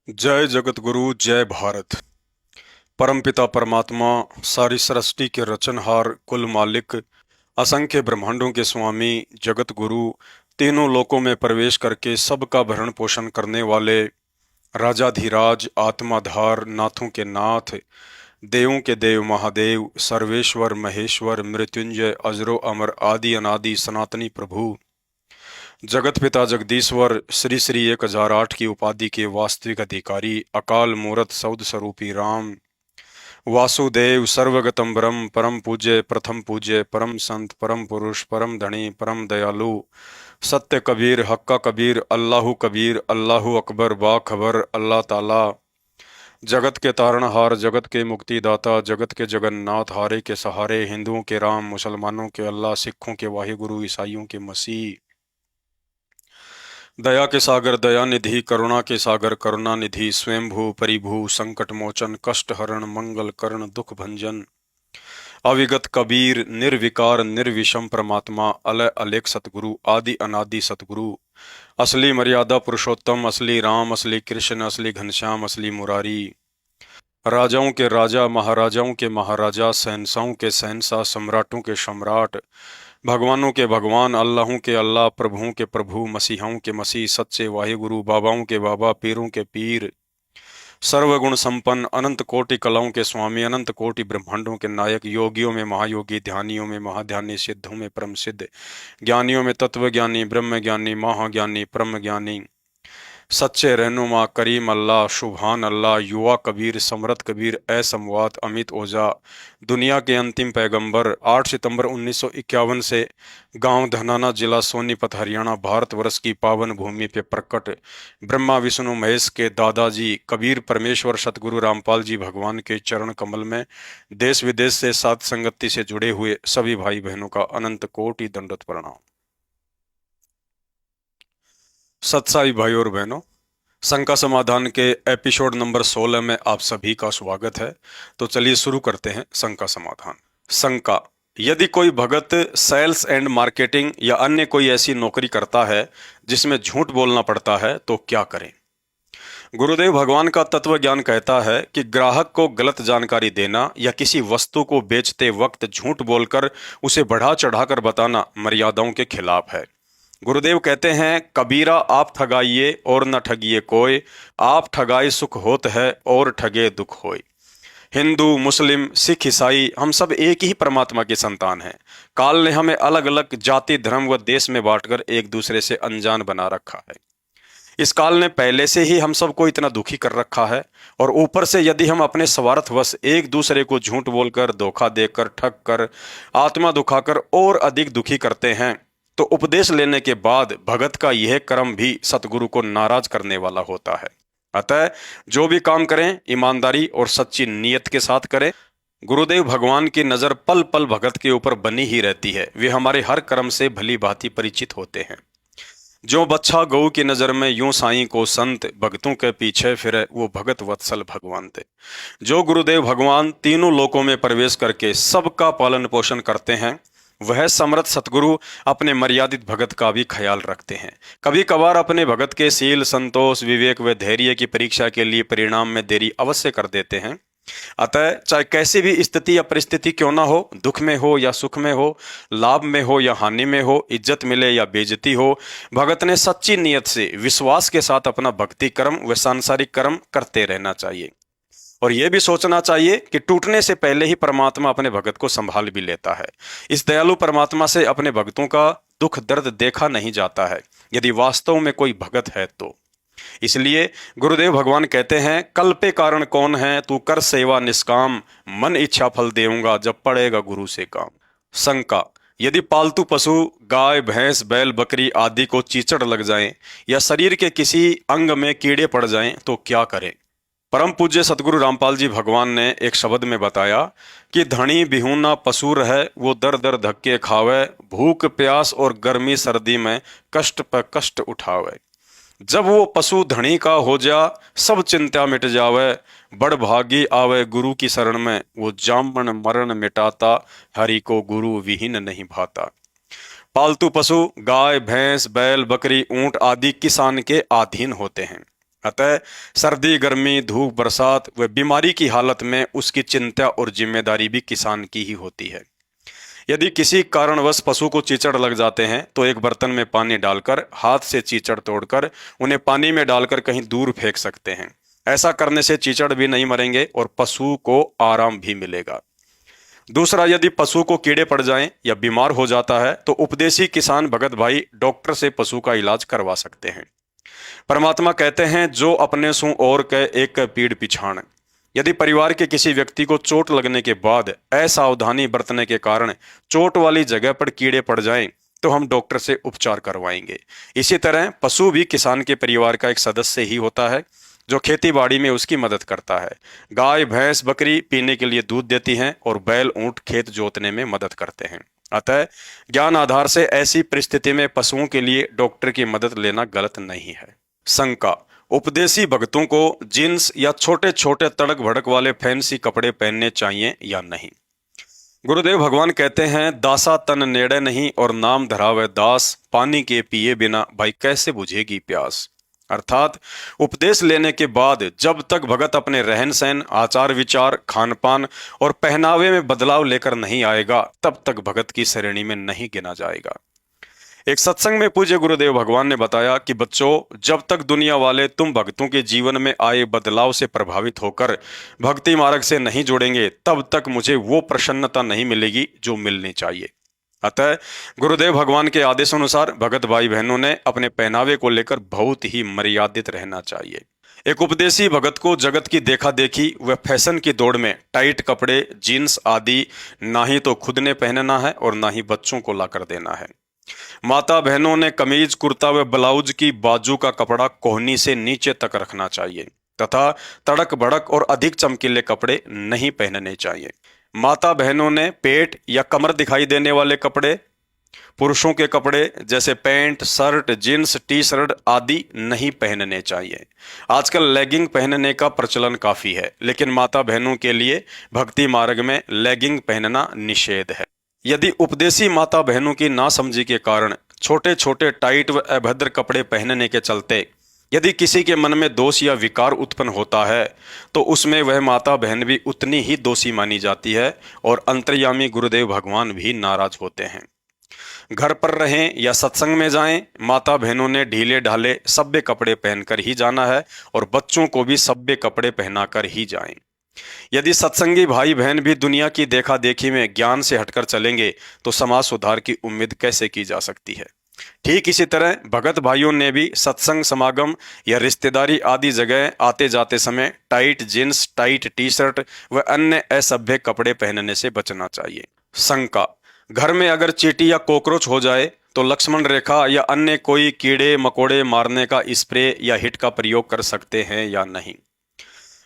जय जगत गुरु जय भारत। परमपिता परमात्मा, सारी सृष्टि के रचनहार, कुल मालिक, असंख्य ब्रह्मांडों के स्वामी, जगत गुरु, तीनों लोकों में प्रवेश करके सबका भरण पोषण करने वाले, राजाधिराज, आत्माधार, नाथों के नाथ, देवों के देव महादेव, सर्वेश्वर महेश्वर, मृत्युंजय, अजरो अमर, आदि अनादि सनातनी प्रभु, जगत पिता जगदीश्वर, श्री श्री 1008 की उपाधि के वास्तविक अधिकारी, अकाल मूरत सौद स्वरूपी राम, वासुदेव, सर्वगतम ब्रह्म, परम पूज्य, प्रथम पूज्य, परम संत, परम पुरुष, परम धनी, परम दयालु, सत्य कबीर, हक्का कबीर, अल्लाहु कबीर, अल्लाहु अकबर, बाखबर, अल्लाह ताला, जगत के तारणहार, जगत के मुक्तिदाता, जगत के जगन्नाथ, हारे के सहारे, हिंदुओं के राम, मुसलमानों के अल्लाह, सिखों के वाहिगुरु, ईसाइयों के मसीह, दया के सागर दया निधि, करुणा के सागर करुणा निधि, स्वयंभू परिभू, संकट मोचन, कष्ट हरण, मंगल करण, दुख भंजन, अविगत कबीर, निर्विकार निर्विषम परमात्मा, अलय अलेख सतगुरु, आदि अनादि सतगुरु, असली मर्यादा पुरुषोत्तम, असली राम, असली कृष्ण, असली घनश्याम, असली मुरारी, राजाओं के राजा, महाराजाओं के महाराजा, शहंशाहों के शहंशाह, सम्राटों के सम्राट, भगवानों के भगवान, अल्लाहों के अल्लाह, प्रभुओं के प्रभु, मसीहाओं के मसीह, सच्चे वाहिगुरु, बाबाओं के बाबा, पीरों के पीर, सर्वगुण संपन्न, अनंत कोटि कलाओं के स्वामी, अनंत कोटि ब्रह्मांडों के नायक, योगियों में महायोगी, ध्यानियों में महाध्यानी, सिद्धों में परम सिद्ध, ज्ञानियों में तत्वज्ञानी, ब्रह्म ज्ञानी, महाज्ञानी, परम ज्ञानी, सच्चे रहनुमा, करीम अल्लाह, शुभान अल्लाह, युवा कबीर, समरत कबीर, ए समवात, अमित ओझा, दुनिया के अंतिम पैगंबर, 8 सितंबर 1951 से गांव धनाना, जिला सोनीपत, हरियाणा, भारतवर्ष की पावन भूमि पे प्रकट ब्रह्मा विष्णु महेश के दादाजी कबीर परमेश्वर सतगुरु रामपाल जी भगवान के चरण कमल में देश विदेश से साथ संगति से जुड़े हुए सभी भाई बहनों का अनंत कोटि दंडवत प्रणाम। सत्साई भाई और बहनों, शंका समाधान के एपिसोड नंबर 16 में आप सभी का स्वागत है। तो चलिए शुरू करते हैं शंका समाधान। शंका: यदि कोई भगत सेल्स एंड मार्केटिंग या अन्य कोई ऐसी नौकरी करता है जिसमें झूठ बोलना पड़ता है तो क्या करें? गुरुदेव भगवान का तत्व ज्ञान कहता है कि ग्राहक को गलत जानकारी देना या किसी वस्तु को बेचते वक्त झूठ बोलकर उसे बढ़ा चढ़ाकर बताना मर्यादाओं के खिलाफ है। गुरुदेव कहते हैं, कबीरा आप ठगाइए और न ठगिए कोई, आप ठगाए सुख होत है और ठगे दुख होय। हिंदू, मुस्लिम, सिख, ईसाई, हम सब एक ही परमात्मा के संतान हैं। काल ने हमें अलग अलग जाति, धर्म व देश में बांटकर एक दूसरे से अनजान बना रखा है। इस काल ने पहले से ही हम सबको इतना दुखी कर रखा है, और ऊपर से यदि हम अपने स्वार्थवश एक दूसरे को झूठ बोलकर, धोखा देकर, ठग कर, आत्मा दुखाकर और अधिक दुखी करते हैं, तो उपदेश लेने के बाद भगत का यह कर्म भी सतगुरु को नाराज करने वाला होता है। अतः जो भी काम करें ईमानदारी और सच्ची नीयत के साथ करें। गुरुदेव भगवान की नजर पल पल भगत के ऊपर बनी ही रहती है। वे हमारे हर कर्म से भली भांति परिचित होते हैं। जो बच्चा गऊ की नजर में यूं साईं को संत, भगतों के पीछे फिरे वो भगत वत्सल भगवान थे। जो गुरुदेव भगवान तीनों लोकों में प्रवेश करके सबका पालन पोषण करते हैं, वह समर्थ सतगुरु अपने मर्यादित भगत का भी ख्याल रखते हैं। कभी कभार अपने भगत के शील, संतोष, विवेक व धैर्य की परीक्षा के लिए परिणाम में देरी अवश्य कर देते हैं। अतः चाहे कैसी भी स्थिति या परिस्थिति क्यों ना हो, दुख में हो या सुख में हो, लाभ में हो या हानि में हो, इज्जत मिले या बेइज्जती हो, भगत ने सच्ची नियत से विश्वास के साथ अपना भक्ति कर्म व सांसारिक कर्म करते रहना चाहिए। और यह भी सोचना चाहिए कि टूटने से पहले ही परमात्मा अपने भगत को संभाल भी लेता है। इस दयालु परमात्मा से अपने भक्तों का दुख दर्द देखा नहीं जाता है, यदि वास्तव में कोई भगत है तो। इसलिए गुरुदेव भगवान कहते हैं, कल पे कारण कौन है, तू कर सेवा निष्काम, मन इच्छा फल देऊंगा जब पड़ेगा गुरु से काम। शंका: यदि पालतू पशु गाय, भैंस, बैल, बकरी आदि को चीचड़ लग जाएं या शरीर के किसी अंग में कीड़े पड़ जाएं तो क्या करें? परम पूज्य सतगुरु रामपाल जी भगवान ने एक शब्द में बताया कि धनी बिहूना पशु रहे, वो दर दर धक्के खावे, भूख प्यास और गर्मी सर्दी में कष्ट पर कष्ट उठावे। जब वो पशु धनी का हो जा, सब चिंता मिट जावे, बड़ भागी आवे गुरु की शरण में, वो जामन मरण मिटाता, हरि को गुरु विहीन नहीं भाता। पालतू पशु गाय, भैंस, बैल, बकरी, ऊंट आदि किसान के अधीन होते हैं। अतः सर्दी गर्मी धूप बरसात व बीमारी की हालत में उसकी चिंता और जिम्मेदारी भी किसान की ही होती है। यदि किसी कारणवश पशु को चीचड़ लग जाते हैं तो एक बर्तन में पानी डालकर हाथ से चीचड़ तोड़कर उन्हें पानी में डालकर कहीं दूर फेंक सकते हैं। ऐसा करने से चीचड़ भी नहीं मरेंगे और पशु को आराम भी मिलेगा। दूसरा, यदि पशु को कीड़े पड़ जाएं या बीमार हो जाता है तो उपदेशी किसान भगत भाई डॉक्टर से पशु का इलाज करवा सकते हैं। परमात्मा कहते हैं, जो अपने सु और के एक पीड़ पिछाड़। यदि परिवार के किसी व्यक्ति को चोट लगने के बाद असावधानी बरतने के कारण चोट वाली जगह पर कीड़े पड़ जाएं तो हम डॉक्टर से उपचार करवाएंगे। इसी तरह पशु भी किसान के परिवार का एक सदस्य ही होता है जो खेती बाड़ी में उसकी मदद करता है। गाय भैंस बकरी पीने के लिए दूध देती हैं और बैल ऊंट खेत जोतने में मदद करते हैं। अतः ज्ञान आधार से ऐसी परिस्थिति में पशुओं के लिए डॉक्टर की मदद लेना गलत नहीं है। शंका, उपदेशी भक्तों को जींस या छोटे छोटे तड़क भड़क वाले फैंसी कपड़े पहनने चाहिए या नहीं। गुरुदेव भगवान कहते हैं, दासा तन नेड़े नहीं और नाम धरावे दास, पानी के पिए बिना भाई कैसे बुझेगी प्यास। अर्थात उपदेश लेने के बाद जब तक भगत अपने रहन सहन आचार विचार खान पान और पहनावे में बदलाव लेकर नहीं आएगा तब तक भगत की श्रेणी में नहीं गिना जाएगा। एक सत्संग में पूज्य गुरुदेव भगवान ने बताया कि बच्चों, जब तक दुनिया वाले तुम भक्तों के जीवन में आए बदलाव से प्रभावित होकर भक्ति मार्ग से नहीं जुड़ेंगे तब तक मुझे वो प्रसन्नता नहीं मिलेगी जो मिलनी चाहिए। अतः गुरुदेव भगवान के आदेशानुसार भगत भाई बहनों ने अपने पहनावे को लेकर बहुत ही मर्यादित रहना चाहिए। एक उपदेशी भगत को जगत की देखा देखी व फैशन की दौड़ में टाइट कपड़े जीन्स आदि ना ही तो खुद ने पहनना है और ना ही बच्चों को लाकर देना है। माता बहनों ने कमीज कुर्ता व ब्लाउज की बाजू का कपड़ा कोहनी से नीचे तक रखना चाहिए तथा तड़क भड़क और अधिक चमकीले कपड़े नहीं पहनने चाहिए। माता बहनों ने पेट या कमर दिखाई देने वाले कपड़े, पुरुषों के कपड़े जैसे pant shirt jeans T shirt आदि नहीं पहनने चाहिए। आजकल लेगिंग पहनने का प्रचलन काफी है, लेकिन माता बहनों के लिए भक्ति मार्ग में लेगिंग पहनना निषेध है। यदि उपदेशी माता बहनों की नासमझी के कारण छोटे छोटे टाइट व अभद्र कपड़े पहनने के चलते यदि किसी के मन में दोष या विकार उत्पन्न होता है तो उसमें वह माता बहन भी उतनी ही दोषी मानी जाती है और अंतर्यामी गुरुदेव भगवान भी नाराज होते हैं। घर पर रहें या सत्संग में जाएं, माता बहनों ने ढीले ढाले सभ्य कपड़े पहनकर ही जाना है और बच्चों को भी सभ्य कपड़े पहनाकर ही जाएं। यदि सत्संगी भाई बहन भी दुनिया की देखा देखी में ज्ञान से हटकर चलेंगे तो समाज सुधार की उम्मीद कैसे की जा सकती है। ठीक इसी तरह भगत भाइयों ने भी सत्संग समागम या रिश्तेदारी आदि जगह आते जाते समय tight jeans tight T shirt व अन्य असभ्य कपड़े पहनने से बचना चाहिए। शंका, घर में अगर चींटी या कॉकरोच हो जाए तो लक्ष्मण रेखा या अन्य कोई कीड़े मकोड़े मारने का स्प्रे या हिट का प्रयोग कर सकते हैं या नहीं।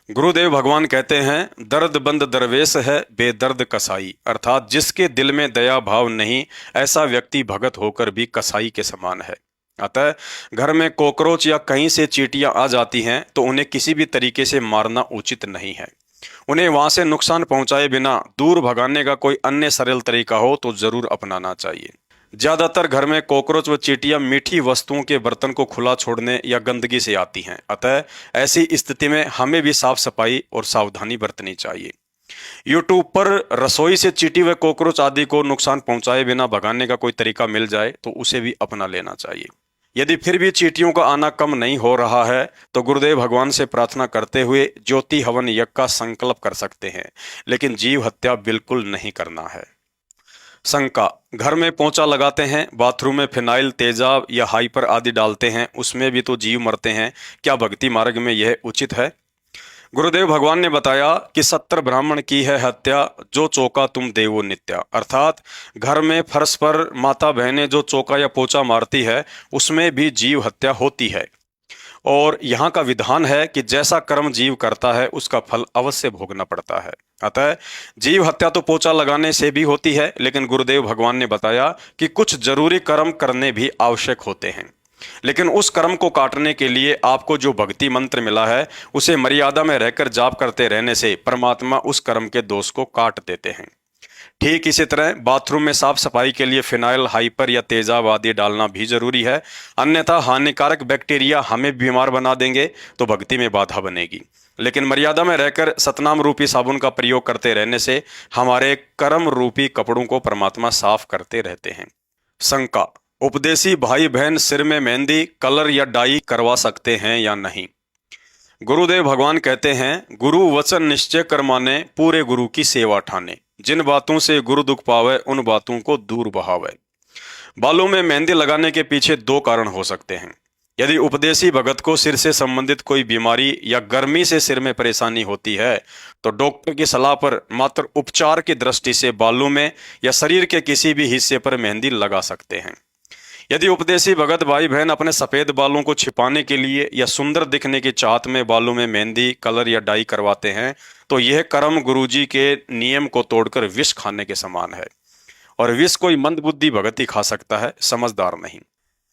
गुरुदेव भगवान कहते हैं, दर्द बंद दरवेश है बेदर्द कसाई। अर्थात जिसके दिल में दया भाव नहीं ऐसा व्यक्ति भगत होकर भी कसाई के समान है। अतः घर में कॉकरोच या कहीं से चींटियां आ जाती हैं तो उन्हें किसी भी तरीके से मारना उचित नहीं है। उन्हें वहां से नुकसान पहुंचाए बिना दूर भगाने का कोई अन्य सरल तरीका हो तो जरूर अपनाना चाहिए। ज्यादातर घर में कॉकरोच व चींटियां मीठी वस्तुओं के बर्तन को खुला छोड़ने या गंदगी से आती हैं। अतः ऐसी स्थिति में हमें भी साफ सफाई और सावधानी बरतनी चाहिए। यूट्यूब पर रसोई से चींटी व कॉकरोच आदि को नुकसान पहुंचाए बिना भगाने का कोई तरीका मिल जाए तो उसे भी अपना लेना चाहिए। यदि फिर भी चींटियों का आना कम नहीं हो रहा है तो गुरुदेव भगवान से प्रार्थना करते हुए ज्योति हवन यज्ञ का संकल्प कर सकते हैं, लेकिन जीव हत्या बिल्कुल नहीं करना है। शंका, घर में पोंछा लगाते हैं, बाथरूम में फिनाइल तेजाब या हाइपर आदि डालते हैं, उसमें भी तो जीव मरते हैं, क्या भक्ति मार्ग में यह उचित है। गुरुदेव भगवान ने बताया कि 70 ब्राह्मण की है हत्या, जो चौका तुम देवो नित्या। अर्थात घर में फर्श पर माता बहनें जो चौका या पोछा मारती है उसमें भी जीव हत्या होती है और यहाँ का विधान है कि जैसा कर्म जीव करता है उसका फल अवश्य भोगना पड़ता है। अतः जीव हत्या तो पोछा लगाने से भी होती है, लेकिन गुरुदेव भगवान ने बताया कि कुछ जरूरी कर्म करने भी आवश्यक होते हैं, लेकिन उस कर्म को काटने के लिए आपको जो भक्ति मंत्र मिला है उसे मर्यादा में रहकर जाप करते रहने से परमात्मा उस कर्म के दोष को काट देते हैं। ठीक इसी तरह बाथरूम में साफ सफाई के लिए फिनाइल, हाइपर या तेजाब आदि डालना भी जरूरी है, अन्यथा हानिकारक बैक्टीरिया हमें बीमार बना देंगे तो भक्ति में बाधा बनेगी। लेकिन मर्यादा में रहकर सतनाम रूपी साबुन का प्रयोग करते रहने से हमारे कर्म रूपी कपड़ों को परमात्मा साफ करते रहते हैं। शंका, उपदेशी भाई बहन सिर में मेहंदी, कलर या डाई करवा सकते हैं या नहीं? गुरुदेव भगवान कहते हैं, गुरु वचन निश्चय कर माने, पूरे गुरु की सेवा ठाने, जिन बातों से गुरु दुख पावे उन बातों को दूर बहावे। बालों में मेहंदी लगाने के पीछे दो कारण हो सकते हैं। यदि उपदेशी भगत को सिर से संबंधित कोई बीमारी या गर्मी से सिर में परेशानी होती है तो डॉक्टर की सलाह पर मात्र उपचार की दृष्टि से बालों में या शरीर के किसी भी हिस्से पर मेहंदी लगा सकते हैं। यदि उपदेशी भगत भाई बहन अपने सफेद बालों को छिपाने के लिए या सुंदर दिखने की चाहत में बालों में मेहंदी, कलर या डाई करवाते हैं तो यह कर्म गुरुजी के नियम को तोड़कर विष खाने के समान है, और विष कोई मंदबुद्धि भगत ही खा सकता है, समझदार नहीं।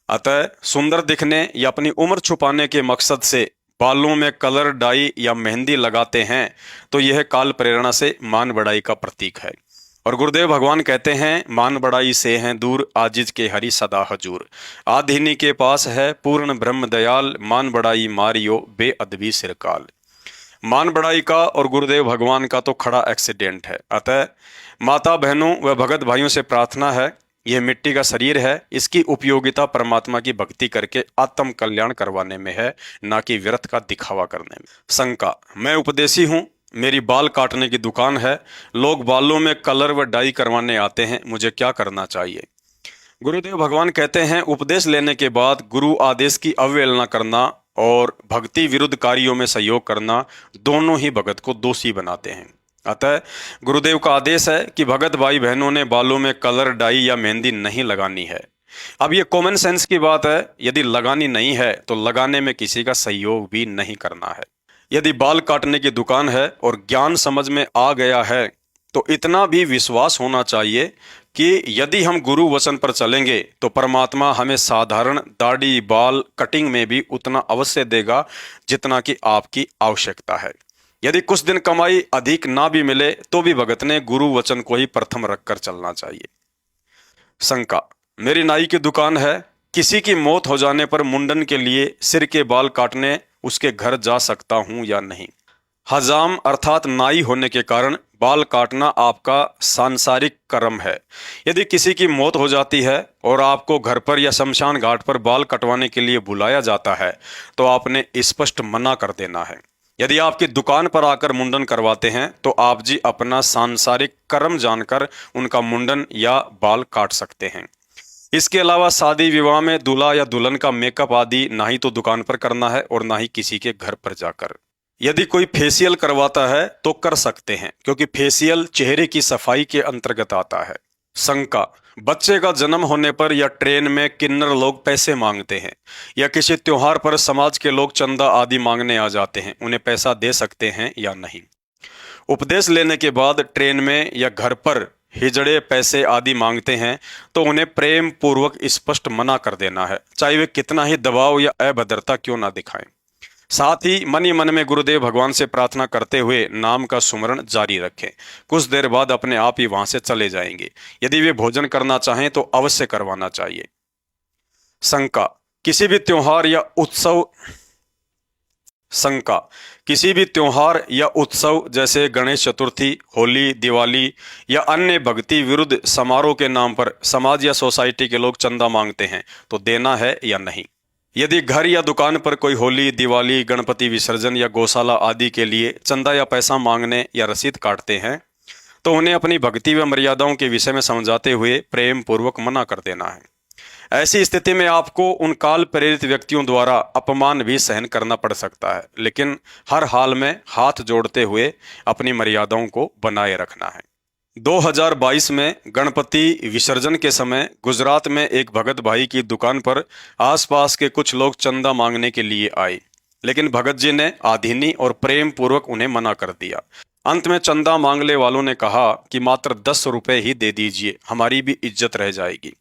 अतः सुंदर दिखने या अपनी उम्र छुपाने के मकसद से बालों में कलर, डाई या मेहंदी लगाते हैं तो यह काल प्रेरणा से मान बढ़ाई का प्रतीक है। और गुरुदेव भगवान कहते हैं, मान बढ़ाई से हैं दूर, आजिज के हरि सदा हजूर, आधिनी के पास है पूर्ण ब्रह्म दयाल, मान बढ़ाई मारियो बेअदबी सिरकाल। मान बढ़ाई का और गुरुदेव भगवान का तो खड़ा एक्सीडेंट है। अतः माता बहनों व भगत भाइयों से प्रार्थना है, यह मिट्टी का शरीर है, इसकी उपयोगिता परमात्मा की भक्ति करके आत्म कल्याण करवाने में है, ना कि व्यर्थ का दिखावा करने में। शंका, मैं उपदेशी हूँ, मेरी बाल काटने की दुकान है, लोग बालों में कलर व डाई करवाने आते हैं, मुझे क्या करना चाहिए? गुरुदेव भगवान कहते हैं, उपदेश लेने के बाद गुरु आदेश की अवहेलना करना और भक्ति विरुद्ध कार्यों में सहयोग करना दोनों ही भगत को दोषी बनाते हैं। अतः गुरुदेव का आदेश है कि भगत भाई बहनों ने बालों में कलर, डाई या मेहंदी नहीं लगानी है। अब ये कॉमन सेंस की बात है, यदि लगानी नहीं है तो लगाने में किसी का सहयोग भी नहीं करना है। यदि बाल काटने की दुकान है और ज्ञान समझ में आ गया है तो इतना भी विश्वास होना चाहिए कि यदि हम गुरु वचन पर चलेंगे तो परमात्मा हमें साधारण दाढ़ी, बाल, कटिंग में भी उतना अवश्य देगा जितना कि आपकी आवश्यकता है। यदि कुछ दिन कमाई अधिक ना भी मिले तो भी भगत ने गुरु वचन को ही प्रथम रखकर चलना चाहिए। शंका, मेरी नाई की दुकान है, किसी की मौत हो जाने पर मुंडन के लिए सिर के बाल काटने उसके घर जा सकता हूं या नहीं? हजाम अर्थात नाई होने के कारण बाल काटना आपका सांसारिक कर्म है। यदि किसी की मौत हो जाती है और आपको घर पर या शमशान घाट पर बाल कटवाने के लिए बुलाया जाता है तो आपने स्पष्ट मना कर देना है। यदि आपकी दुकान पर आकर मुंडन करवाते हैं तो आप जी अपना सांसारिक कर्म जानकर उनका मुंडन या बाल काट सकते हैं। इसके अलावा शादी विवाह में दूल्हा या दुल्हन का मेकअप आदि ना ही तो दुकान पर करना है और ना ही किसी के घर पर जाकर। यदि कोई फेशियल करवाता है तो कर सकते हैं, क्योंकि फेशियल चेहरे की सफाई के अंतर्गत आता है। शंका, बच्चे का जन्म होने पर या ट्रेन में किन्नर लोग पैसे मांगते हैं या किसी त्योहार पर समाज के लोग चंदा आदि मांगने आ जाते हैं, उन्हें पैसा दे सकते हैं या नहीं? उपदेश लेने के बाद ट्रेन में या घर पर हिजड़े पैसे आदि मांगते हैं तो उन्हें प्रेम पूर्वक स्पष्ट मना कर देना है, चाहे वे कितना ही दबाव या अभद्रता क्यों ना दिखाएं। साथ ही मन ही मन में गुरुदेव भगवान से प्रार्थना करते हुए नाम का सुमरण जारी रखें। कुछ देर बाद अपने आप ही वहां से चले जाएंगे। यदि वे भोजन करना चाहें तो अवश्य करवाना चाहिए। शंका, किसी भी त्योहार या उत्सव जैसे गणेश चतुर्थी, होली, दिवाली या अन्य भक्ति विरुद्ध समारोह के नाम पर समाज या सोसाइटी के लोग चंदा मांगते हैं तो देना है या नहीं? यदि घर या दुकान पर कोई होली, दिवाली, गणपति विसर्जन या गौशाला आदि के लिए चंदा या पैसा मांगने या रसीद काटते हैं तो उन्हें अपनी भक्ति व मर्यादाओं के विषय में समझाते हुए प्रेम पूर्वक मना कर देना है। ऐसी स्थिति में आपको उन काल प्रेरित व्यक्तियों द्वारा अपमान भी सहन करना पड़ सकता है, लेकिन हर हाल में हाथ जोड़ते हुए अपनी मर्यादाओं को बनाए रखना है। 2022 में गणपति विसर्जन के समय गुजरात में एक भगत भाई की दुकान पर आसपास के कुछ लोग चंदा मांगने के लिए आए, लेकिन भगत जी ने आधीनी और प्रेम पूर्वक उन्हें मना कर दिया। अंत में चंदा मांगने वालों ने कहा कि मात्र 10 रुपए ही दे दीजिए, हमारी भी इज्जत रह जाएगी।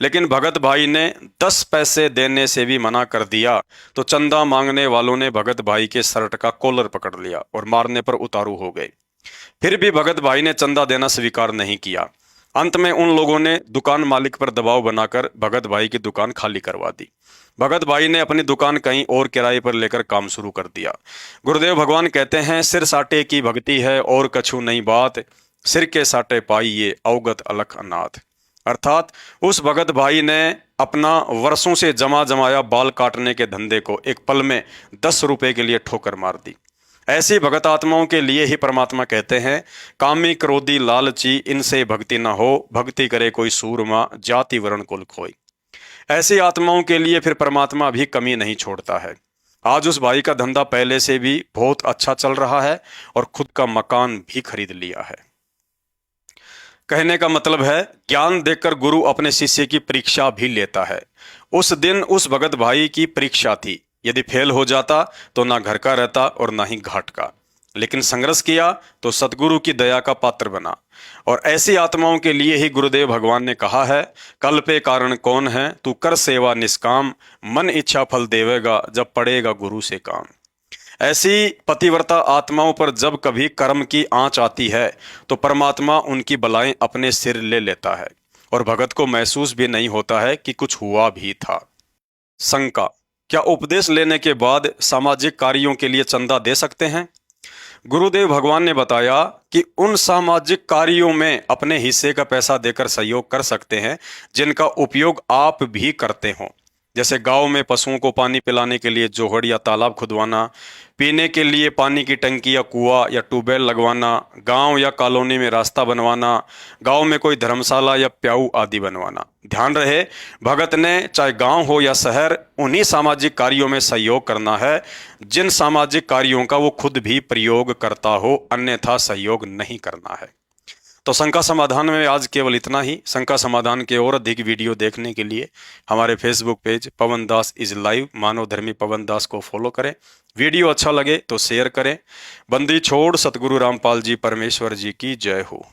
लेकिन भगत भाई ने 10 पैसे देने से भी मना कर दिया तो चंदा मांगने वालों ने भगत भाई के शर्ट का कॉलर पकड़ लिया और मारने पर उतारू हो गए। फिर भी भगत भाई ने चंदा देना स्वीकार नहीं किया। अंत में उन लोगों ने दुकान मालिक पर दबाव बनाकर भगत भाई की दुकान खाली करवा दी। भगत भाई ने अपनी दुकान कहीं और किराए पर लेकर काम शुरू कर दिया। गुरुदेव भगवान कहते हैं, सिर साटे की भक्ति है और कछु नहीं बात, सिर के साटे पाइये अवगत अलख अनाथ। अर्थात उस भगत भाई ने अपना वर्षों से जमा जमाया बाल काटने के धंधे को एक पल में 10 रुपए के लिए ठोकर मार दी। ऐसी भगत आत्माओं के लिए ही परमात्मा कहते हैं, कामी क्रोधी लालची इनसे भक्ति न हो, भक्ति करे कोई सूरमा जाति वर्ण कुल खोई। ऐसी आत्माओं के लिए फिर परमात्मा भी कमी नहीं छोड़ता है। आज उस भाई का धंधा पहले से भी बहुत अच्छा चल रहा है और खुद का मकान भी खरीद लिया है। कहने का मतलब है, ज्ञान देकर गुरु अपने शिष्य की परीक्षा भी लेता है। उस दिन उस भगत भाई की परीक्षा थी। यदि फेल हो जाता तो ना घर का रहता और ना ही घाट का, लेकिन संघर्ष किया तो सतगुरु की दया का पात्र बना। और ऐसी आत्माओं के लिए ही गुरुदेव भगवान ने कहा है, कल पे कारण कौन है, तू कर सेवा निष्काम, मन इच्छा फल देवेगा जब पड़ेगा गुरु से काम। ऐसी पतिव्रता आत्माओं पर जब कभी कर्म की आंच आती है तो परमात्मा उनकी बलाएं अपने सिर ले लेता है और भगत को महसूस भी नहीं होता है कि कुछ हुआ भी था। शंका, क्या उपदेश लेने के बाद सामाजिक कार्यों के लिए चंदा दे सकते हैं? गुरुदेव भगवान ने बताया कि उन सामाजिक कार्यों में अपने हिस्से का पैसा देकर सहयोग कर सकते हैं जिनका उपयोग आप भी करते हों, जैसे गांव में पशुओं को पानी पिलाने के लिए जोहड़ या तालाब खुदवाना, पीने के लिए पानी की टंकी या कुआं या ट्यूबवेल लगवाना, गांव या कॉलोनी में रास्ता बनवाना, गांव में कोई धर्मशाला या प्याऊ आदि बनवाना। ध्यान रहे, भगत ने चाहे गांव हो या शहर, उन्हीं सामाजिक कार्यों में सहयोग करना है जिन सामाजिक कार्यों का वो खुद भी प्रयोग करता हो, अन्यथा सहयोग नहीं करना है। तो शंका समाधान में आज केवल इतना ही। शंका समाधान के और अधिक वीडियो देखने के लिए हमारे Facebook page Pawan Das is live मानव धर्मी पवन दास को फॉलो करें। वीडियो अच्छा लगे तो शेयर करें। बंदी छोड़ सतगुरु रामपाल जी परमेश्वर जी की जय हो।